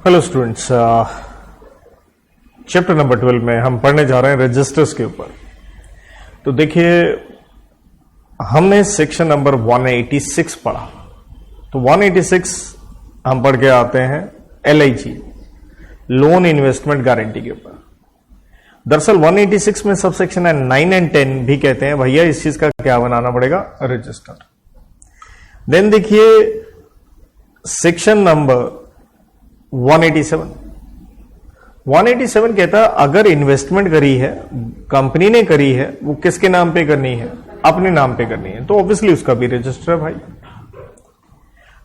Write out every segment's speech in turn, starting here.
Hello students, chapter number 12 में हम पढ़ने जा रहे हैं रजिस्टर्स के ऊपर। तो देखिए, हमने सेक्शन नंबर 186 पढ़ा। तो 186 हम पढ़ के आते हैं LIG, लोन इन्वेस्टमेंट गारंटी के ऊपर। दरअसल 186 में सब सेक्शन है 9 और 10 भी कहते हैं भैया इस चीज का क्या बनाना पड़ेगा, रजिस्टर। देन देखिए सेक्शन नंबर 187 कहता है अगर इन्वेस्टमेंट करी है, कंपनी ने करी है, वो किसके नाम पे करनी है, अपने नाम पे करनी है, तो ऑब्वियसली उसका भी रजिस्टर है भाई।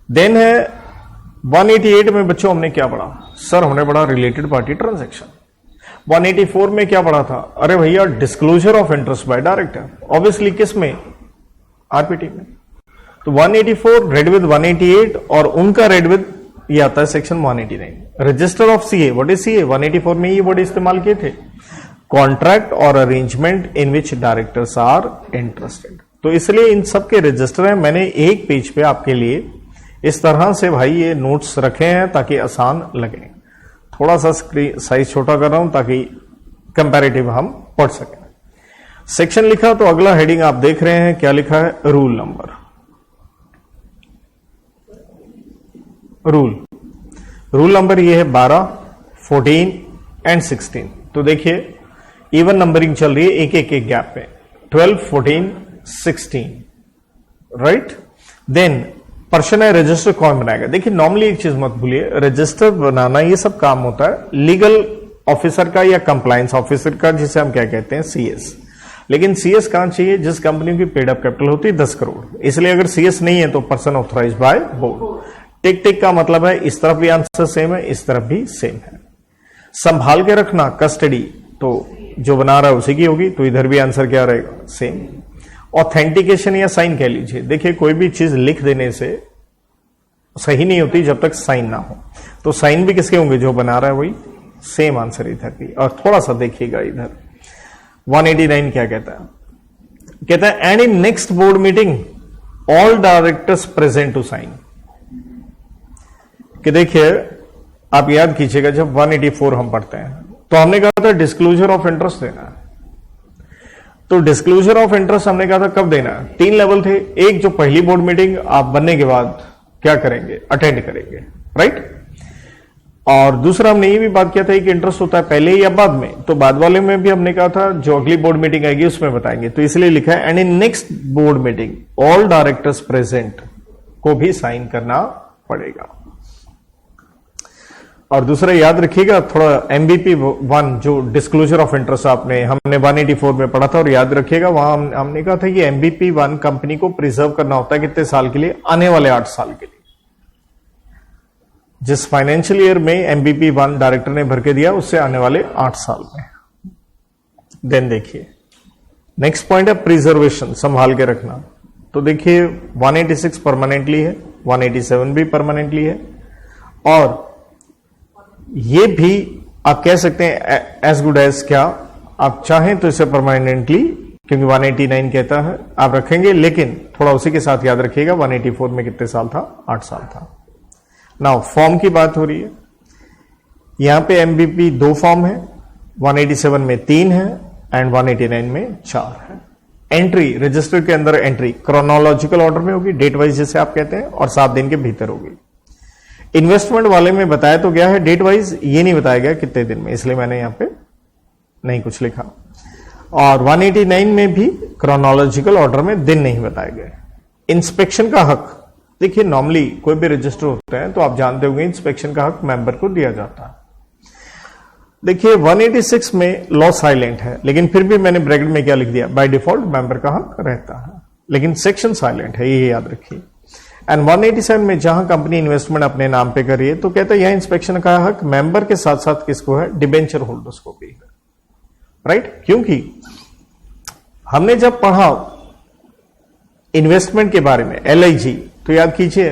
देन है 188 में बच्चों हमने क्या पढ़ा, सर हमने पढ़ा रिलेटेड पार्टी ट्रांजैक्शन। 184 में क्या पढ़ा था, अरे भैया disclosure of interest by director, obviously किस में, आरपीटी में। तो 184 रेड विद 188 और उनका रेड विद ये आता है section 189। Register of CA, what is CA, 184 में ये वर्ड इस्तेमाल किए थे, कॉन्ट्रैक्ट और arrangement in which directors are interested. तो इसलिए इन सब के रजिस्टर हैं। मैंने एक पेज पे आपके लिए इस तरह से भाई ये नोट्स रखे हैं ताकि आसान लगे। थोड़ा सा स्क्रीन साइज छोटा कर रहा हूं ताकि कंपैरेटिव हम पढ़ सकें। सेक्शन लिखा तो अगला हेडिंग आप देख रहे हैं, क्या लिखा है, रूल नंबर। रूल नंबर ये है 12, 14 एंड 16। तो देखिए इवन नंबरिंग चल रही है एक एक गैप पे, 12, 14, 16, राइट। देन पर्सन है रजिस्टर कौन बनाएगा। देखिए नॉर्मली एक चीज मत भूलिए, रजिस्टर बनाना ये सब काम होता है लीगल ऑफिसर का या कंप्लायंस ऑफिसर का, जिसे हम क्या कहते हैं, CS। लेकिन CS कहां चाहिए, जिस कंपनी की पेड अप कैपिटल होती है 10 करोड़। इसलिए अगर CS नहीं है तो पर्सन ऑथराइज्ड बाय बोर्ड। टिक टिक का मतलब है इस तरफ भी आंसर सेम है, इस तरफ भी सेम है। संभाल के रखना, कस्टडी, तो जो बना रहा है उसी की होगी, तो इधर भी आंसर क्या रहेगा, सेम। ऑथेंटिकेशन या साइन कह लीजिए। देखिए कोई भी चीज लिख देने से सही नहीं होती जब तक साइन ना हो, तो साइन भी किसके होंगे, जो बना रहा है वही, सेम आंसर इधर भी। और थोड़ा सा देखिएगा इधर 189 क्या कहता है, and in next board meeting all directors present to sign. कि देखिए आप याद कीजिएगा जब 184 हम पढ़ते हैं तो हमने कहा था डिस्क्लोजर ऑफ इंटरेस्ट देना है। तो डिस्क्लोजर ऑफ इंटरेस्ट हमने कहा था कब देना है, 3 लेवल थे। एक जो पहली बोर्ड मीटिंग आप बनने के बाद क्या करेंगे, अटेंड करेंगे, राइट। और दूसरा हमने ये भी बात किया था कि इंटरेस्ट होता है पहले या बाद में, तो बाद वाले में भी हमने कहा था जो अगली बोर्ड मीटिंग आएगी उसमें बताएंगे। तो इसलिए लिखा है and in next board meeting all directors present को भी साइन करना पड़ेगा। और दूसरा याद रखिएगा थोड़ा MVP 1 जो डिस्क्लोजर ऑफ इंटरेस्ट हमने 184 में पढ़ा था, और याद रखिएगा वहां हमने कहा था कि MVP 1 कंपनी को प्रिजर्व करना होता है कितने साल के लिए, आने वाले 8 साल के लिए। जिस फाइनेंशियल ईयर में MVP 1 डायरेक्टर ने भर के दिया उससे आने वाले 8 साल में। देन देखिए नेक्स्ट पॉइंट है प्रिजर्वेशन, संभाल के रखना। तो देखिए 186 परमानेंटली है, 187 भी परमानेंटली है, और ये भी आप कह सकते हैं एज गुड एज, क्या आप चाहें तो इसे परमानेंटली, क्योंकि 189 कहता है आप रखेंगे, लेकिन थोड़ा उसी के साथ याद रखिएगा 184 में कितने साल था, 8 साल था। नाउ फॉर्म की बात हो रही है, यहां पे MVP 2 फॉर्म है, 187 में 3 है एंड 189 में 4 है। एंट्री रजिस्टर के अंदर एंट्री क्रोनोलॉजिकल ऑर्डर में होगी, डेट वाइज जिसे आप कहते हैं, और 7 दिन के भीतर होगी। इन्वेस्टमेंट वाले में बताया तो गया है डेट वाइज, ये नहीं बताया गया कितने दिन में, इसलिए मैंने यहां पे नहीं कुछ लिखा। और 189 में भी क्रोनोलॉजिकल ऑर्डर में दिन नहीं बताए गए। इंस्पेक्शन का हक, देखिए नॉर्मली कोई भी रजिस्टर होता है तो आप जानते होंगे इंस्पेक्शन का हक मेंबर को दिया जाता है। देखिए 186 में लॉ साइलेंट है, लेकिन फिर भी मैंने ब्रैकेट में क्या लिख दिया, बाय डिफॉल्ट मेंबर का हक रहता है, लेकिन सेक्शन साइलेंट है, ये याद रखिए। एंड 187 में जहां कंपनी इन्वेस्टमेंट अपने नाम पे कर रही है तो कहता है यह इंस्पेक्शन का हक मेंबर के साथ साथ किसको है, डिबेंचर होल्डर्स को भी है, राइट। क्योंकि हमने जब पढ़ा इन्वेस्टमेंट के बारे में LIG, तो याद कीजिए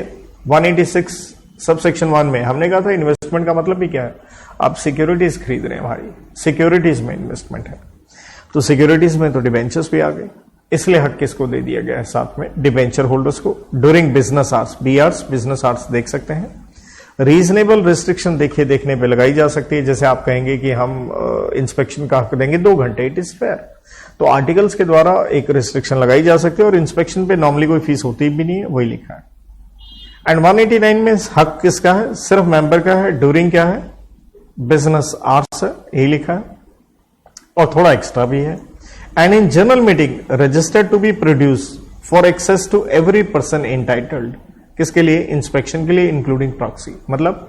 186 सब सेक्शन 1 में हमने कहा था इन्वेस्टमेंट का मतलब भी क्या है, आप सिक्योरिटीज खरीद रहे हैं भाई, सिक्योरिटीज में इन्वेस्टमेंट है। तो सिक्योरिटीज में तो डिबेंचर्स भी आ गए, इसलिए हक किसको दे दिया गया है, साथ में डिबेंचर होल्डर्स को। During business hours, BRs business hours देख सकते हैं, रीजनेबल रिस्ट्रिक्शन देखिए देखने पे लगाई जा सकती है, जैसे आप कहेंगे कि हम इंस्पेक्शन का हक देंगे 2 घंटे, इट इज फेयर। तो आर्टिकल्स के द्वारा एक रिस्ट्रिक्शन लगाई जा सकती है और इंस्पेक्शन पे नॉर्मली कोई फीस होती भी नहीं है, वही लिखा है। एंड 189 में हक किसका है? सिर्फ मेंबर का है। ड्यूरिंग क्या है? बिजनेस आवर्स है, यही लिखा है और थोड़ा एक्स्ट्रा भी है। And in general meeting registered to be produce for access to every person entitled, किसके लिए? इंस्पेक्शन के लिए, इंक्लूडिंग प्रॉक्सी। मतलब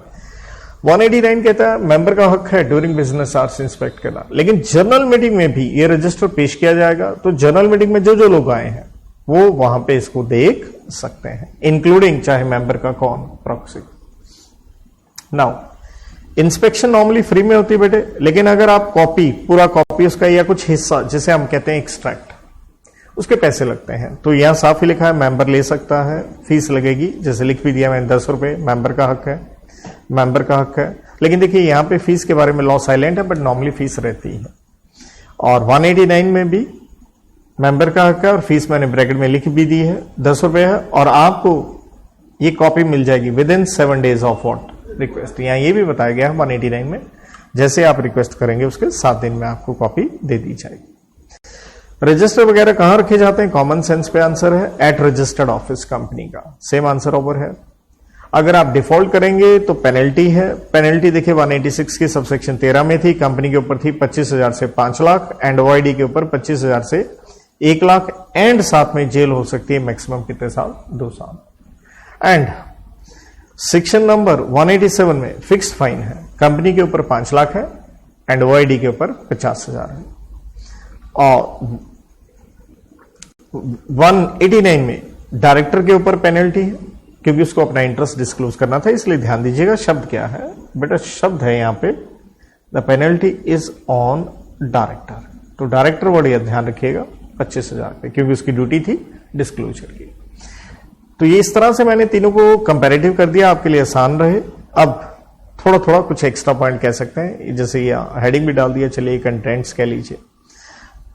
189 कहता है मेंबर का हक है ड्यूरिंग बिजनेस आवर्स इंस्पेक्ट करना, लेकिन जनरल मीटिंग में भी ये रजिस्टर पेश किया जाएगा। तो जनरल मीटिंग में जो जो लोग आए हैं वो वहां पे इसको देख सकते हैं, इंक्लूडिंग चाहे मेंबर का कौन, proxy. Now inspection normally free में होती है बेटे, लेकिन अगर आप कॉपी, पूरा कॉपी उसका या कुछ हिस्सा, जिसे हम कहते हैं एक्सट्रैक्ट, उसके पैसे लगते हैं। तो यहां साफ ही लिखा है मेंबर ले सकता है, फीस लगेगी, जैसे लिख भी दिया मैंने 10 रुपए, मेंबर का हक है, मेंबर का हक है। लेकिन देखिए यहां पे फीस के बारे में लॉ साइलेंट है, बट नॉर्मली फीस रहती है। और 189 में भी मेंबर का हक है और फीस मैंने ब्रैकेट में लिख भी दी है, 10 रुपए है। और आपको ये कॉपी मिल जाएगी with in 7 days of what request. यहां ये भी बताया गया है 189 में, जैसे आप रिक्वेस्ट करेंगे उसके 7 दिन में आपको कॉपी दे दी जाएगी। रजिस्टर वगैरह कहां रखे जाते हैं? कॉमन सेंस पे आंसर है एट रजिस्टर्ड ऑफिस कंपनी का, सेम आंसर ओवर है। अगर आप डिफॉल्ट करेंगे तो पेनल्टी है। पेनल्टी देखिए 186 की सबसेक्शन 13 में थी, कंपनी के ऊपर थी 25,000 से 5 लाख एंड ओआईडी के ऊपर 25,000 से 1 लाख एंड साथ में जेल हो सकती है मैक्सिमम कितने साल? 2 साल। एंड सेक्शन नंबर 187 में फिक्स्ड फाइन है, कंपनी के ऊपर 5 लाख है एंड ओआईडी के ऊपर 50,000 है। और 189 में डायरेक्टर के ऊपर पेनल्टी है, क्योंकि उसको अपना इंटरेस्ट डिस्क्लोज करना था, इसलिए ध्यान दीजिएगा शब्द क्या है बेटा, शब्द है यहां पे the penalty is on director. तो डायरेक्टर वर्ड यह ध्यान रखिएगा 25,000 पे, क्योंकि उसकी ड्यूटी थी डिस्क्लोजर की। तो ये इस तरह से मैंने तीनों को कंपैरेटिव कर दिया, आपके लिए आसान रहे। अब थोड़ा थोड़ा कुछ एक्स्ट्रा पॉइंट कह सकते हैं, जैसे ये हेडिंग भी डाल दिया, चलिए कंटेंट्स कह लीजिए।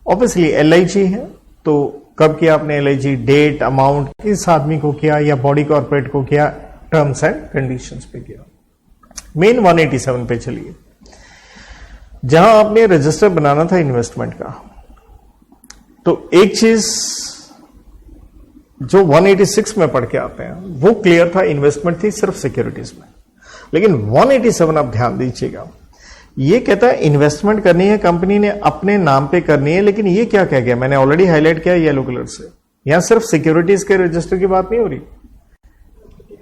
ऑब्वियसली एलआईजी है, तो कब किया आपने एलआईजी? डेट, अमाउंट, किस आदमी को किया या बॉडी कॉर्पोरेट को किया, टर्म्स एंड कंडीशंस पे किया। मेन 187 पे चलिए, जहां आपने रजिस्टर बनाना था इन्वेस्टमेंट का। तो एक चीज जो 186 में पढ़ के आते हैं वो क्लियर था, इन्वेस्टमेंट थी सिर्फ सिक्योरिटीज में। लेकिन 187 आप ध्यान दीजिएगा, ये कहता है इन्वेस्टमेंट करनी है, कंपनी ने अपने नाम पे करनी है। लेकिन ये क्या कह गया, मैंने ऑलरेडी हाईलाइट किया येलो कलर से, यहां सिर्फ सिक्योरिटीज के रजिस्टर की बात नहीं हो रही,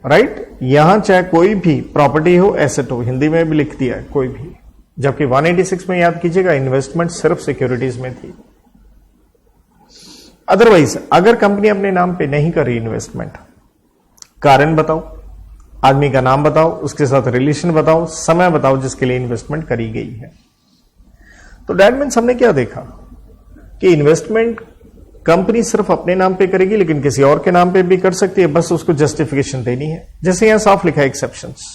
राइट? यहां चाहे कोई भी प्रॉपर्टी हो, एसेट हो, हिंदी में भी लिख दिया है कोई भी, जबकि 186 में याद कीजिएगा इन्वेस्टमेंट सिर्फ सिक्योरिटीज में थी। अदरवाइज अगर कंपनी अपने नाम पे नहीं कर रही इन्वेस्टमेंट, कारण बताओ, आदमी का नाम बताओ, उसके साथ रिलेशन बताओ, समय बताओ जिसके लिए इन्वेस्टमेंट करी गई है। तो दैट मीन्स हमने क्या देखा कि इन्वेस्टमेंट कंपनी सिर्फ अपने नाम पे करेगी, लेकिन किसी और के नाम पे भी कर सकती है, बस उसको जस्टिफिकेशन देनी है। जैसे यहां साफ लिखा है एक्सेप्शंस।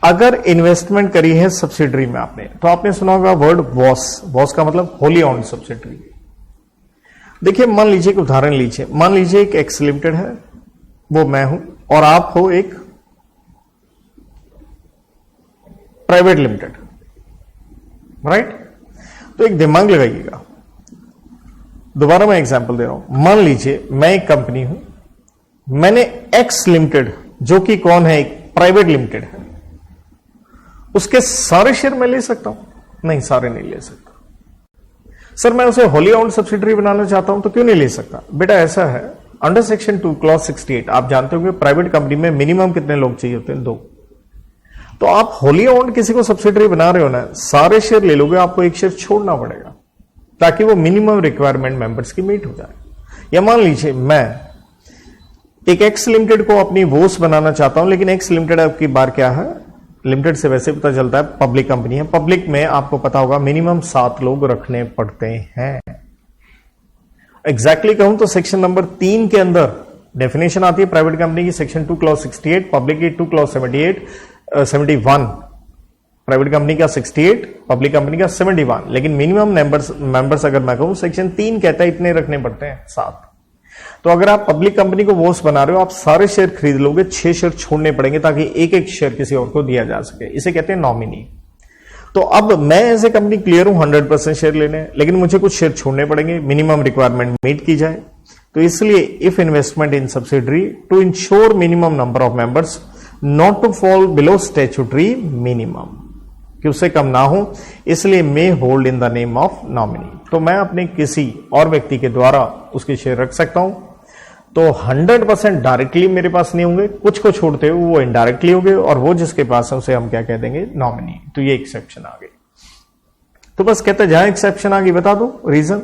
अगर इन्वेस्टमेंट करी है सब्सिडरी में आपने, तो आपने सुना होगा वर्ड वॉस। वॉस का मतलब होली ऑन्ड सब्सिडरी। देखिए मान लीजिए एक उदाहरण लीजिए, मान लीजिए एक एक्स लिमिटेड है, वो मैं हूं और आप हो एक प्राइवेट लिमिटेड, राइट? तो एक दिमाग लगाइएगा, दोबारा मैं एग्जांपल दे रहा हूं। मान लीजिए मैं एक कंपनी हूं, मैंने एक्स लिमिटेड, जो कि कौन है, एक प्राइवेट लिमिटेड है, उसके सारे शेयर मैं ले सकता हूं? नहीं, सारे नहीं ले सकता। सर मैं उसे होली ओन्ड सब्सिडरी बनाना चाहता हूं, तो क्यों नहीं ले सकता? बेटा ऐसा है, अंडर सेक्शन 2 क्लॉज 68 आप जानते हो कि प्राइवेट कंपनी में मिनिमम कितने लोग चाहिए होते हैं? 2। तो आप होली ओन्ड किसी को सब्सिडरी बना रहे हो ना, सारे शेयर ले लोगे, आपको एक शेयर छोड़ना पड़ेगा ताकि वो मिनिमम रिक्वायरमेंट मेंबर्स की मीट हो जाए। या मान लीजिए मैं एक एक्स लिमिटेड को अपनी वोस बनाना चाहता हूं, लेकिन एक्स लिमिटेड आपकी बार क्या है, लिमिटेड से वैसे पता चलता है पब्लिक कंपनी है। पब्लिक में आपको पता होगा मिनिमम 7 लोग रखने पड़ते हैं। एग्जैक्टली कहूं तो सेक्शन नंबर 3 के अंदर डेफिनेशन आती है प्राइवेट कंपनी की, सेक्शन 2 क्लॉज 68, पब्लिक की 2 क्लॉज 71, प्राइवेट कंपनी का 68, पब्लिक कंपनी का 71। लेकिन मिनिमम मेंबर्स अगर मैं कहूं, सेक्शन 3 कहता है इतने रखने पड़ते हैं, 7। तो अगर आप पब्लिक कंपनी को बॉस बना रहे हो, आप सारे शेयर खरीद लोगे, 6 शेयर छोड़ने पड़ेंगे ताकि एक एक शेयर किसी और को दिया जा सके। इसे कहते हैं नॉमिनी। तो अब मैं एज ए कंपनी क्लियर हूं 100% शेयर लेने, लेकिन मुझे कुछ शेयर छोड़ने पड़ेंगे, मिनिमम रिक्वायरमेंट मीट की जाए। तो इसलिए if investment in subsidiary to ensure minimum number of members not to fall below statutory minimum, कि उससे कम ना हो, इसलिए may hold in the name of nominee. तो मैं अपने किसी और व्यक्ति के द्वारा उसके शेयर रख सकता हूं। तो 100% डायरेक्टली मेरे पास नहीं होंगे, कुछ को छोड़ते हुए वो इनडायरेक्टली होंगे, और वो जिसके पास है उसे हम क्या कह देंगे, नॉमिनी। तो ये एक्सेप्शन आ गई। तो बस कहते हैं जहां एक्सेप्शन आ गई बता दो, रीजन,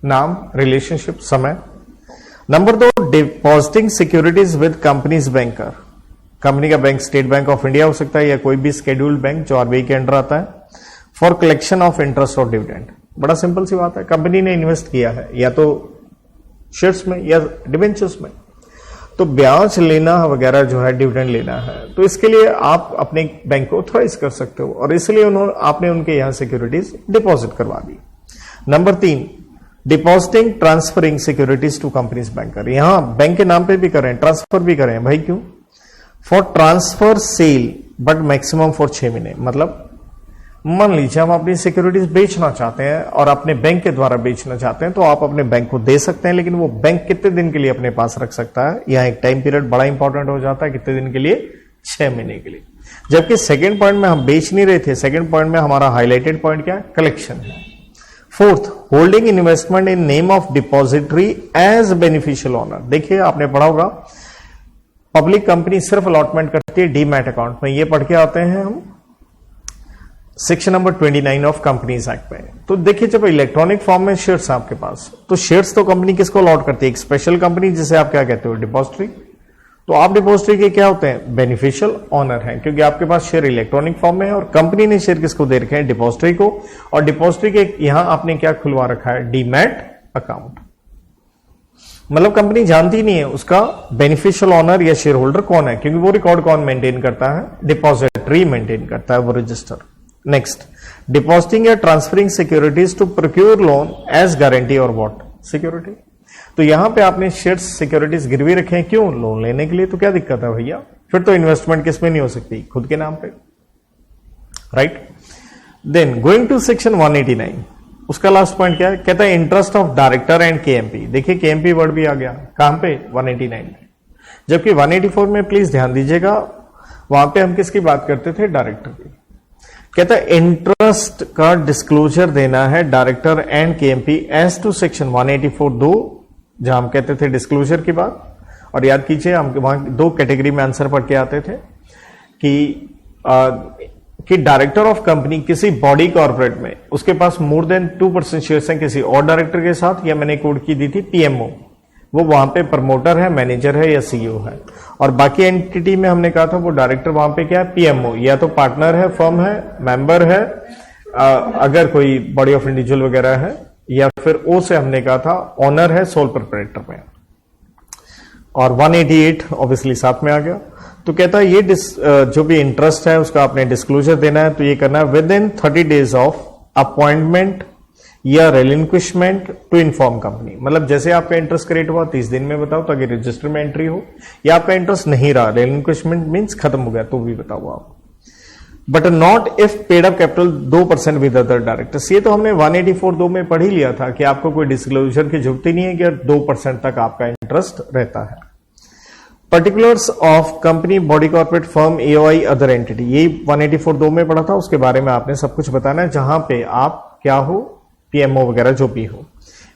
नाम, रिलेशनशिप, समय। Number 2, depositing securities with company's banker. Company का bank State Bank of India हो सकता है या कोई भी शेड्यूल्ड बैंक जो आरबीआई के अंडर आता है, फॉर कलेक्शन ऑफ इंटरेस्ट और डिविडेंड। बड़ा सिंपल सी बात है, कंपनी ने इन्वेस्ट किया है या तो शेयर्स में या डिवेंचर्स में, तो ब्याज लेना वगैरह जो है, डिविडेंड लेना है, तो इसके लिए आप अपने बैंक को ऑथराइज कर सकते हो, और इसलिए आपने उनके यहां सिक्योरिटीज डिपॉजिट करवा दी। Number 3, depositing transferring securities to company's banker. यहां बैंक के नाम पे भी करें, ट्रांसफर भी करें। भाई क्यों? For transfer sale but maximum for 6 महीने। मतलब मान लीजिए हम अपनी सिक्योरिटीज बेचना चाहते हैं और अपने बैंक के द्वारा बेचना चाहते हैं, तो आप अपने बैंक को दे सकते हैं, लेकिन वो बैंक कितने दिन के लिए अपने पास रख सकता है? यहां एक टाइम पीरियड बड़ा इंपॉर्टेंट हो जाता है, कितने दिन के लिए? 6 महीने के लिए। जबकि सेकेंड पॉइंट में हम बेच नहीं रहे थे, सेकेंड पॉइंट में हमारा हाईलाइटेड पॉइंट क्या है? कलेक्शन है। 4th, holding investment in name of depository as beneficial owner. देखिए आपने पढ़ा होगा, पब्लिक कंपनी सिर्फ अलॉटमेंट करती है डीमैट अकाउंट में, ये पढ़ के आते हैं हम section number 29 of companies act में। तो देखिए जब इलेक्ट्रॉनिक फॉर्म में शेयर्स आपके पास, तो शेयर्स तो कंपनी किसको अलॉट करती है? एक स्पेशल कंपनी जिसे आप क्या कहते हो? डिपॉजिटरी। तो आप डिपॉजिटरी के क्या होते हैं? बेनिफिशियल ऑनर हैं, क्योंकि आपके पास शेयर इलेक्ट्रॉनिक फॉर्म में है, और कंपनी ने शेयर किसको दे रखे हैं? डिपॉजिटरी को। और डिपॉजिटरी के यहां आपने क्या खुलवा रखा है? Demat account. मतलब कंपनी जानती नहीं है उसका बेनिफिशियल ऑनर या शेयर होल्डर कौन है, क्योंकि वो रिकॉर्ड कौन मेंटेन करता है? डिपॉजिटरी मेंटेन करता है वो रजिस्टर। नेक्स्ट, डिपॉजिटिंग या transferring securities to procure loan as guarantee और व्हाट? सिक्योरिटी। तो यहां पे आपने शेयर्स सिक्योरिटीज गिरवी रखे हैं, क्यों? लोन लेने के लिए। तो क्या दिक्कत है भैया? फिर तो इन्वेस्टमेंट किसमें नहीं हो सकती? खुद के नाम पे, right? Then going to section 189, उसका लास्ट पॉइंट क्या है? कहता है interest of director and KMP. देखिए केएमपी वर्ड भी आ गया, कहां पे? 189 में। जबकि 184 में प्लीज ध्यान दीजिएगा, वहां पे हम किसकी बात करते थे? डायरेक्टर की। कहता है इंटरेस्ट का डिस्क्लोजर देना है director and KMP as to section 184 2, जहां हम कहते थे डिस्क्लोजर की बात। और याद कीजिए हम वहां 2 कैटेगरी में आंसर पढ़ के आते थे कि डायरेक्टर ऑफ कंपनी किसी बॉडी कॉर्पोरेट में उसके पास मोर देन 2% शेयर्स हैं किसी और डायरेक्टर के साथ, या मैंने कोड की दी थी पीएमओ, वो वहां पे प्रमोटर है, मैनेजर है या सीईओ है। और बाकी एंटिटी में हमने कहा था वो डायरेक्टर वहां पे क्या है? पीएमओ, या तो पार्टनर है, फर्म है, मेंबर है, अगर कोई बॉडी ऑफ इंडिविजुअल वगैरह है, या फिर ओ से हमने कहा था ऑनर है, सोल प्रोप्राइटर में। और 188 ऑब्वियसली साथ में आ गया। तो कहता है ये जो भी इंटरेस्ट है उसका आपने डिस्क्लोजर देना है, तो ये करना है with in 30 days of appointment या रेलिंक्विशमेंट टू इन्फॉर्म कंपनी। मतलब जैसे आपका इंटरेस्ट क्रिएट हुआ 30 दिन में बताओ ताकि रजिस्टर में एंट्री हो, या आपका इंटरेस्ट नहीं रहा, रेलिंक्विशमेंट मींस खत्म हो गया, तो भी बताओ आप। But not if paid up capital 2% with other directors. ये तो हमने 184(2) में पढ़ ही लिया था कि आपको कोई डिस्क्लोजर की जरूरत ही नहीं है कि 2% तक आपका इंटरेस्ट रहता है। Particulars of company, body corporate, firm, AOI, other entity, ये 184(2) में पढ़ा था, उसके बारे में आपने सब कुछ बताना है, जहां पे आप क्या हो, पीएमओ वगैरह जो भी हो।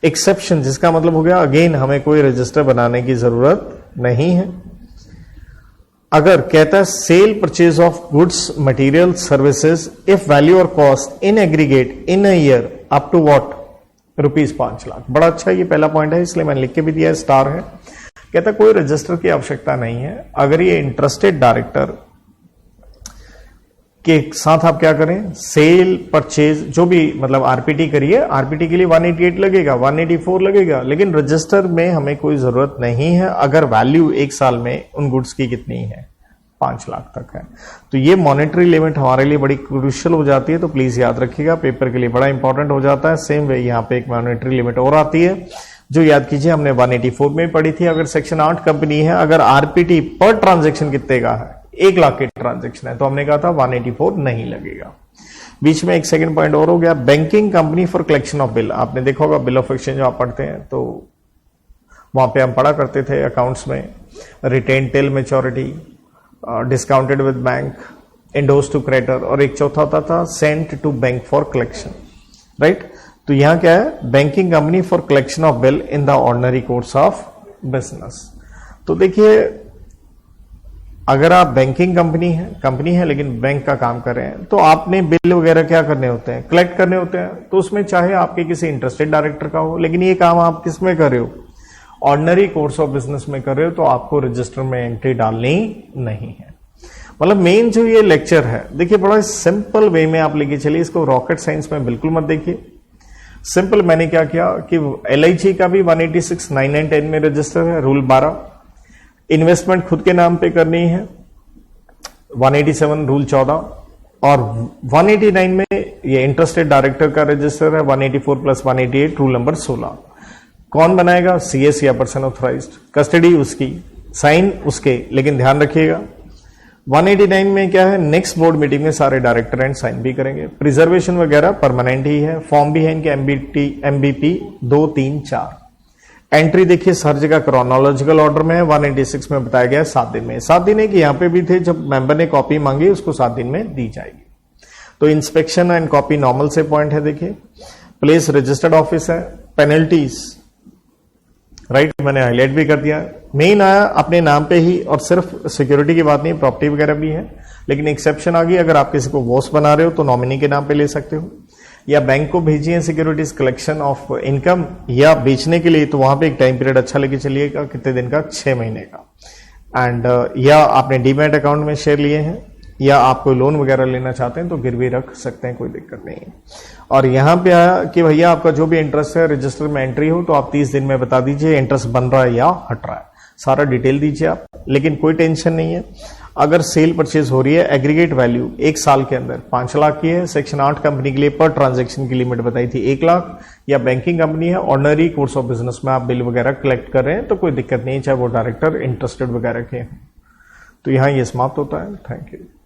एक्सेप्शन, जिसका मतलब हो गया अगेन हमें कोई रजिस्टर बनाने की जरूरत नहीं है। अगर कहता है sale purchase of goods, material, services if value और cost in aggregate in a year up to what? ₹5 lakh. बड़ा अच्छा ये पहला पॉइंट है, इसलिए मैंने लिख के भी दिया है, स्टार है। कहता कोई रजिस्टर की आवश्यकता नहीं है। अगर ये इंटरेस्टेड डायरेक्टर के साथ आप क्या करें, सेल परचेज जो भी मतलब आरपीटी करिए, आरपीटी के लिए 188 लगेगा, 184 लगेगा, लेकिन रजिस्टर में हमें कोई जरूरत नहीं है अगर वैल्यू एक साल में उन गुड्स की कितनी है, 5 लाख तक है। तो ये मॉनेटरी लिमिट हमारे लिए बड़ी क्रूशियल हो जाती है, तो प्लीज याद रखिएगा, पेपर के लिए बड़ा इंपॉर्टेंट हो जाता है। सेम वे यहाँ पे एक मॉनेटरी लिमिट और आती है जो याद कीजिए हमने 184 में पढ़ी थी। अगर सेक्शन 8 कंपनी है, अगर आरपीटी पर ट्रांजेक्शन कितने का है, 1 लाख के ट्रांजेक्शन है, तो हमने कहा था 184 नहीं लगेगा। बीच में एक सेकंड पॉइंट और हो गया, banking company for collection of bill. आपने देखा होगा बिल ऑफ एक्सचेंज आप पढ़ते हैं तो वहां पे हम पढ़ा करते थे अकाउंट्स में retain till maturity, discounted with bank, endorse to creditor, और एक चौथा होता था sent to bank for collection, right. तो यहां क्या है, banking company for collection of bill in the ordinary course of business. तो देखिए अगर आप बैंकिंग कंपनी है लेकिन बैंक का काम कर रहे हैं, तो आपने बिल वगैरह क्या करने होते हैं, कलेक्ट करने होते हैं। तो उसमें चाहे आपके किसी इंटरेस्टेड डायरेक्टर का हो, लेकिन ये काम आप किस में कर रहे हो, ऑर्डिनरी कोर्स ऑफ बिजनेस में कर रहे हो, तो आपको रजिस्टर में एंट्री डालनी नहीं है। मतलब मेन जो ये लेक्चर है, देखिए बड़ा सिंपल वे में आप लेके चलिए इसको, रॉकेट साइंस में बिल्कुल मत देखिए। सिंपल मैंने क्या किया कि LIG का भी 186, 9 and 10 में रजिस्टर है, रूल 12। इन्वेस्टमेंट खुद के नाम पे करनी है, 187 रूल 14, और 189 में ये इंटरेस्टेड डायरेक्टर का रजिस्टर है, 184 प्लस 188 रूल नंबर 16। कौन बनाएगा, CS या पर्सन ऑथराइज्ड, कस्टडी उसकी, साइन उसके, लेकिन ध्यान रखिएगा 189 में क्या है, नेक्स्ट बोर्ड मीटिंग में सारे डायरेक्टर एंड साइन भी करेंगे। प्रिजर्वेशन वगैरह परमानेंट ही है, फॉर्म भी है इनके MBP 2, 3, 4। एंट्री देखिए हर जगह क्रोनोलॉजिकल ऑर्डर में है, 186 में बताया गया है 7 दिन में। 7 दिन है कि यहां पे भी थे, जब मेंबर ने कॉपी मांगी उसको 7 दिन में दी जाएगी। तो इंस्पेक्शन एंड कॉपी नॉर्मल से पॉइंट है, देखिए प्लेस रजिस्टर्ड ऑफिस है, पेनल्टीज राइट मैंने हाईलाइट भी कर दिया। मेन आया अपने नाम पे ही, और सिर्फ सिक्योरिटी की बात नहीं, प्रॉपर्टी वगैरह भी है, लेकिन एक्सेप्शन आ गई, अगर आप किसी को वॉस बना रहे हो तो नॉमिनी के नाम पे ले सकते हो, या बैंक को भेजिए सिक्योरिटीज कलेक्शन ऑफ इनकम, या बेचने के लिए, तो वहां पे एक टाइम पीरियड अच्छा लेके चलिएगा, कितने दिन का, 6 महीने का। एंड या आपने डीमैट अकाउंट में शेयर लिए हैं, या आप कोई लोन वगैरह लेना चाहते हैं तो गिरवी रख सकते हैं, कोई दिक्कत नहीं है। और यहां पे आया कि भैया आपका जो भी इंटरेस्ट है रजिस्टर में एंट्री हो तो आप 30 दिन में बता दीजिए इंटरेस्ट बन रहा है या हट रहा है, सारा डिटेल दीजिए आप। लेकिन कोई टेंशन नहीं है, अगर सेल परचेज हो रही है, एग्रीगेट वैल्यू 1 साल के अंदर 5 लाख की है, सेक्शन 8 कंपनी के लिए पर ट्रांजेक्शन की लिमिट बताई थी 1 लाख, या बैंकिंग कंपनी है, ऑर्डिनरी कोर्स ऑफ बिजनेस में आप बिल वगैरह कलेक्ट कर रहे हैं तो कोई दिक्कत नहीं है, चाहे वो डायरेक्टर इंटरेस्टेड वगैरह के हैं। तो यहां ये समाप्त होता है। Thank you.